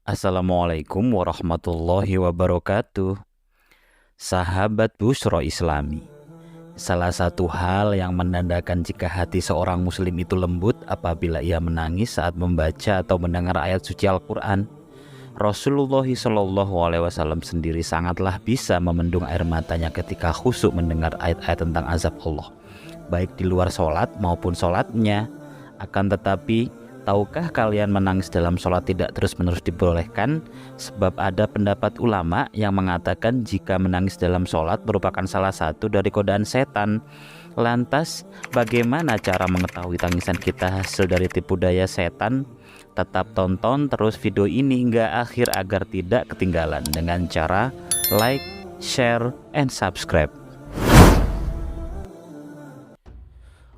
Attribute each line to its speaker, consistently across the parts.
Speaker 1: Assalamualaikum warahmatullahi wabarakatuh. Sahabat Busyra Islami, salah satu hal yang menandakan jika hati seorang muslim itu lembut apabila ia menangis saat membaca atau mendengar ayat suci Al-Quran. Rasulullah SAW sendiri sangatlah bisa memendung air matanya ketika khusyuk mendengar ayat-ayat tentang azab Allah, baik di luar sholat maupun sholatnya. Akan tetapi, tahukah kalian menangis dalam sholat tidak terus-menerus dibolehkan? Sebab ada pendapat ulama yang mengatakan jika menangis dalam sholat merupakan salah satu dari godaan setan. Lantas, bagaimana cara mengetahui tangisan kita hasil dari tipu daya setan? Tetap tonton terus video ini hingga akhir agar tidak ketinggalan dengan cara like, share, and subscribe.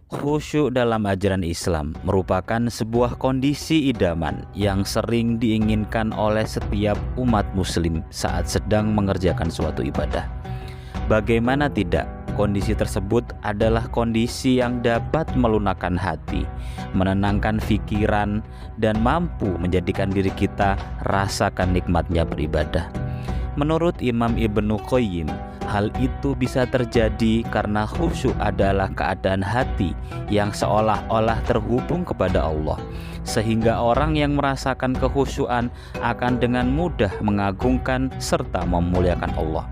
Speaker 1: Khusyuk dalam ajaran Islam merupakan sebuah kondisi idaman yang sering diinginkan oleh setiap umat muslim saat sedang mengerjakan suatu ibadah. Bagaimana tidak, kondisi tersebut adalah kondisi yang dapat melunakkan hati, menenangkan pikiran, dan mampu menjadikan diri kita rasakan nikmatnya beribadah. Menurut Imam Ibnu Qayyim, hal itu bisa terjadi karena khusyuk adalah keadaan hati yang seolah-olah terhubung kepada Allah, sehingga orang yang merasakan kekhusyuan akan dengan mudah mengagungkan serta memuliakan Allah.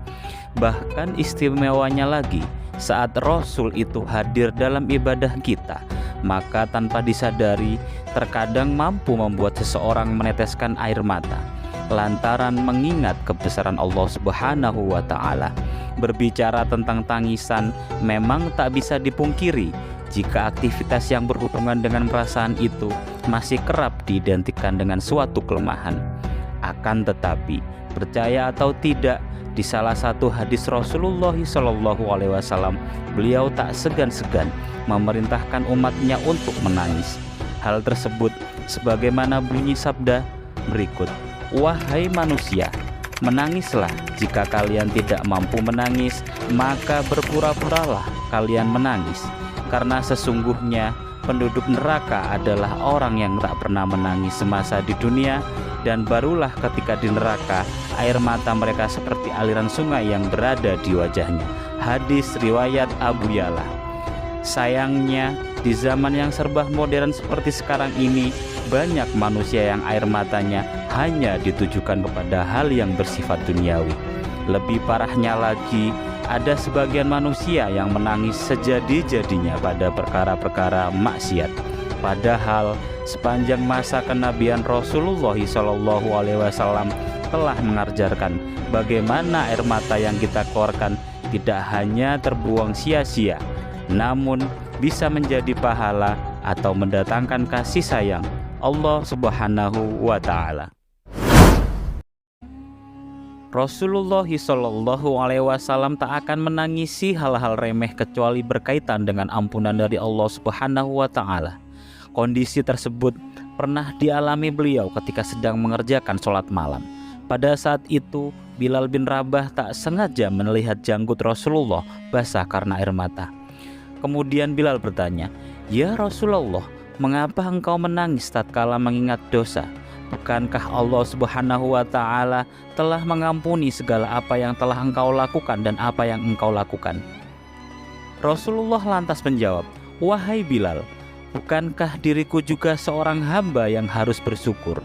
Speaker 1: Bahkan istimewanya lagi, saat Rasul itu hadir dalam ibadah kita, maka tanpa disadari terkadang mampu membuat seseorang meneteskan air mata lantaran mengingat kebesaran Allah Subhanahu wa Ta'ala. Berbicara tentang tangisan, memang tak bisa dipungkiri jika aktivitas yang berhubungan dengan perasaan itu masih kerap diidentikan dengan suatu kelemahan. Akan tetapi, percaya atau tidak, di salah satu hadis Rasulullah SAW, beliau tak segan-segan memerintahkan umatnya untuk menangis. Hal tersebut sebagaimana bunyi sabda berikut: "Wahai manusia, menangislah. Jika kalian tidak mampu menangis, maka berpura-puralah kalian menangis. Karena sesungguhnya penduduk neraka adalah orang yang tak pernah menangis semasa di dunia, dan barulah ketika di neraka air mata mereka seperti aliran sungai yang berada di wajahnya." Hadis riwayat Abu Ya'la. Sayangnya, di zaman yang serba modern seperti sekarang ini, banyak manusia yang air matanya hanya ditujukan kepada hal yang bersifat duniawi. Lebih parahnya lagi, ada sebagian manusia yang menangis sejadi-jadinya pada perkara-perkara maksiat. Padahal sepanjang masa kenabian Rasulullah SAW telah mengajarkan bagaimana air mata yang kita keluarkan tidak hanya terbuang sia-sia, namun bisa menjadi pahala atau mendatangkan kasih sayang Allah Subhanahu wa Ta'ala. Rasulullah SAW tak akan menangisi hal-hal remeh kecuali berkaitan dengan ampunan dari Allah Subhanahu wa Ta'ala. Kondisi tersebut pernah dialami beliau ketika sedang mengerjakan sholat malam. Pada saat itu, Bilal bin Rabah tak sengaja melihat janggut Rasulullah basah karena air mata. Kemudian Bilal bertanya, "Ya Rasulullah, mengapa engkau menangis tatkala mengingat dosa? Bukankah Allah Subhanahu wa Ta'ala telah mengampuni segala apa yang telah engkau lakukan dan apa yang engkau lakukan?" Rasulullah lantas menjawab, "Wahai Bilal, bukankah diriku juga seorang hamba yang harus bersyukur?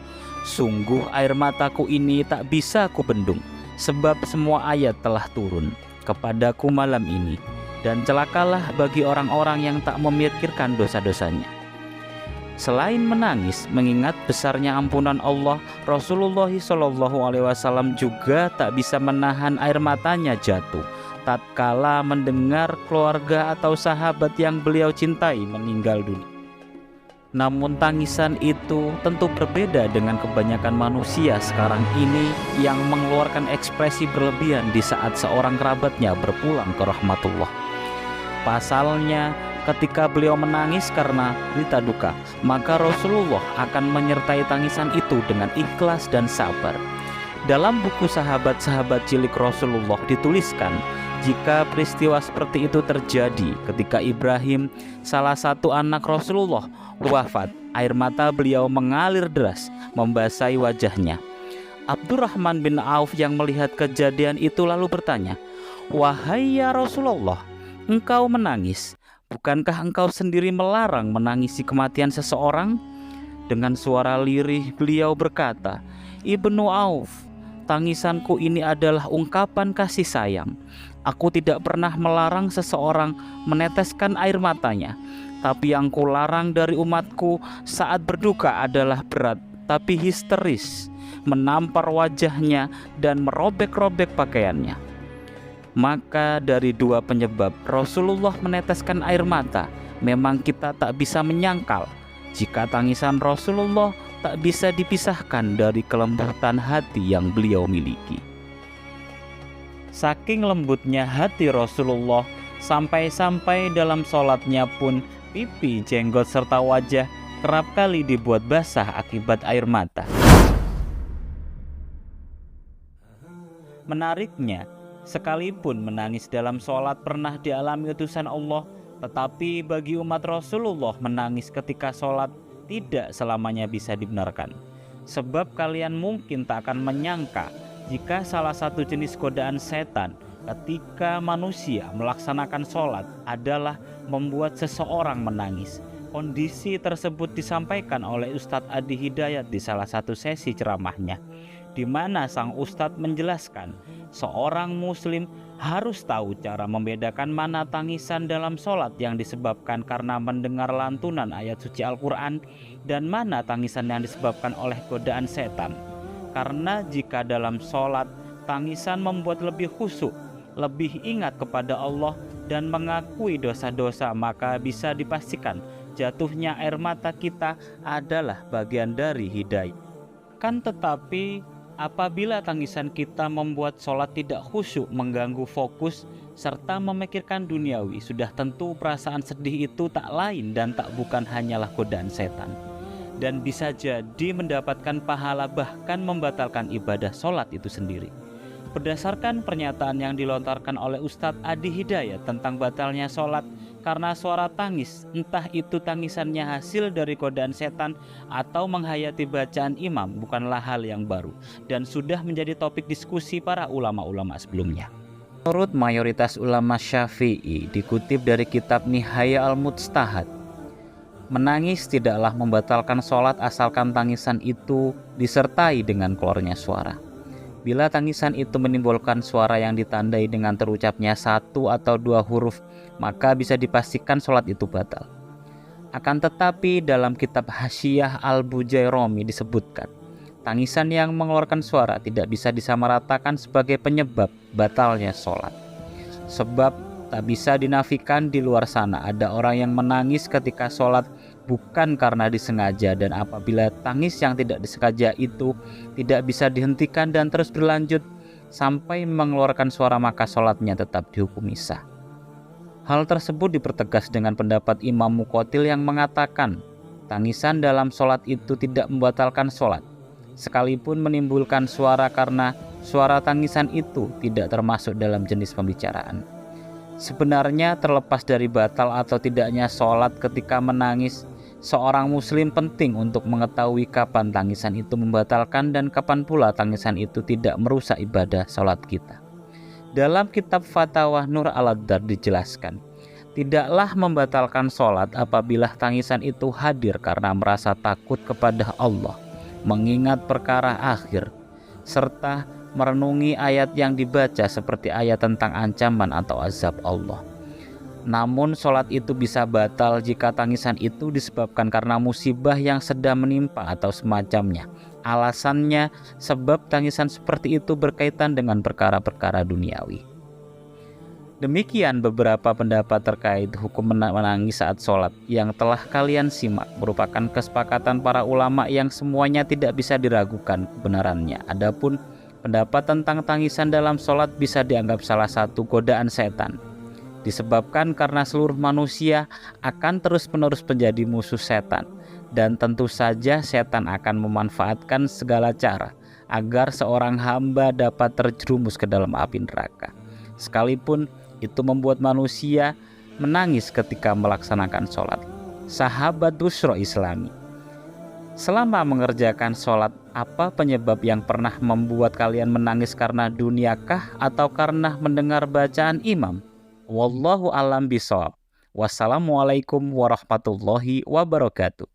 Speaker 1: Sungguh air mataku ini tak bisa kubendung, sebab semua ayat telah turun kepadaku malam ini, dan celakalah bagi orang-orang yang tak memikirkan dosa-dosanya." Selain menangis mengingat besarnya ampunan Allah, Rasulullah SAW juga tak bisa menahan air matanya jatuh tatkala mendengar keluarga atau sahabat yang beliau cintai meninggal dunia. Namun tangisan itu tentu berbeda dengan kebanyakan manusia sekarang ini yang mengeluarkan ekspresi berlebihan di saat seorang kerabatnya berpulang ke rahmatullah. Pasalnya, ketika beliau menangis karena berita duka, maka Rasulullah akan menyertai tangisan itu dengan ikhlas dan sabar. Dalam buku sahabat-sahabat cilik Rasulullah dituliskan, jika peristiwa seperti itu terjadi ketika Ibrahim, salah satu anak Rasulullah, wafat, air mata beliau mengalir deras membasahi wajahnya. Abdurrahman bin Auf yang melihat kejadian itu lalu bertanya, "Wahai ya Rasulullah, engkau menangis. Bukankah engkau sendiri melarang menangisi kematian seseorang?" Dengan suara lirih beliau berkata, "Ibnu Auf, tangisanku ini adalah ungkapan kasih sayang. Aku tidak pernah melarang seseorang meneteskan air matanya. Tapi yang kularang dari umatku saat berduka adalah berat, tapi histeris, menampar wajahnya dan merobek-robek pakaiannya." Maka dari dua penyebab Rasulullah meneteskan air mata, memang kita tak bisa menyangkal jika tangisan Rasulullah tak bisa dipisahkan dari kelembutan hati yang beliau miliki. Saking lembutnya hati Rasulullah, sampai-sampai dalam sholatnya pun pipi, jenggot, serta wajah kerap kali dibuat basah akibat air mata. Menariknya, sekalipun menangis dalam sholat pernah dialami utusan Allah, tetapi bagi umat Rasulullah menangis ketika sholat tidak selamanya bisa dibenarkan. Sebab kalian mungkin tak akan menyangka jika salah satu jenis godaan setan ketika manusia melaksanakan sholat adalah membuat seseorang menangis. Kondisi tersebut disampaikan oleh Ustadz Adi Hidayat di salah satu sesi ceramahnya, di mana sang Ustadz menjelaskan seorang muslim harus tahu cara membedakan mana tangisan dalam sholat yang disebabkan karena mendengar lantunan ayat suci Al-Quran dan mana tangisan yang disebabkan oleh godaan setan. Karena jika dalam sholat tangisan membuat lebih khusyuk, lebih ingat kepada Allah dan mengakui dosa-dosa, maka bisa dipastikan jatuhnya air mata kita adalah bagian dari hidayah. Kan tetapi apabila tangisan kita membuat sholat tidak khusyuk, mengganggu fokus, serta memikirkan duniawi, sudah tentu perasaan sedih itu tak lain dan tak bukan hanyalah godaan setan, dan bisa jadi mendapatkan pahala bahkan membatalkan ibadah sholat itu sendiri. Berdasarkan pernyataan yang dilontarkan oleh Ustadz Adi Hidayat tentang batalnya sholat karena suara tangis, entah itu tangisannya hasil dari godaan setan atau menghayati bacaan imam, bukanlah hal yang baru dan sudah menjadi topik diskusi para ulama-ulama sebelumnya. Menurut mayoritas ulama Syafi'i, dikutip dari kitab Nihaya Al-Mujtahad, menangis tidaklah membatalkan sholat asalkan tangisan itu disertai dengan keluarnya suara. Bila tangisan itu menimbulkan suara yang ditandai dengan terucapnya satu atau dua huruf, maka bisa dipastikan sholat itu batal. Akan tetapi dalam kitab Hasyiyah Al-Bujairomi disebutkan, tangisan yang mengeluarkan suara tidak bisa disamaratakan sebagai penyebab batalnya sholat. Sebab tak bisa dinafikan di luar sana ada orang yang menangis ketika sholat bukan karena disengaja, dan apabila tangis yang tidak disengaja itu tidak bisa dihentikan dan terus berlanjut sampai mengeluarkan suara, maka sholatnya tetap dihukumi sah. Hal tersebut dipertegas dengan pendapat Imam Muqatil yang mengatakan tangisan dalam sholat itu tidak membatalkan sholat, sekalipun menimbulkan suara, karena suara tangisan itu tidak termasuk dalam jenis pembicaraan. Sebenarnya terlepas dari batal atau tidaknya sholat ketika menangis, seorang muslim penting untuk mengetahui kapan tangisan itu membatalkan dan kapan pula tangisan itu tidak merusak ibadah sholat kita. Dalam kitab Fatwa Nur Al-Addar dijelaskan, tidaklah membatalkan sholat apabila tangisan itu hadir karena merasa takut kepada Allah, mengingat perkara akhir, serta merenungi ayat yang dibaca seperti ayat tentang ancaman atau azab Allah. Namun sholat itu bisa batal jika tangisan itu disebabkan karena musibah yang sedang menimpa atau semacamnya. Alasannya sebab tangisan seperti itu berkaitan dengan perkara-perkara duniawi. Demikian beberapa pendapat terkait hukum menangis saat sholat yang telah kalian simak, merupakan kesepakatan para ulama yang semuanya tidak bisa diragukan kebenarannya. Adapun pendapat tentang tangisan dalam sholat bisa dianggap salah satu godaan setan, disebabkan karena seluruh manusia akan terus-menerus menjadi musuh setan, dan tentu saja setan akan memanfaatkan segala cara agar seorang hamba dapat terjerumus ke dalam api neraka, sekalipun itu membuat manusia menangis ketika melaksanakan sholat. Sahabat Busro Islami, Selama mengerjakan sholat, apa penyebab yang pernah membuat kalian menangis karena duniakah atau karena mendengar bacaan imam? Wallahu alam bishawab. Wassalamualaikum warahmatullahi wabarakatuh.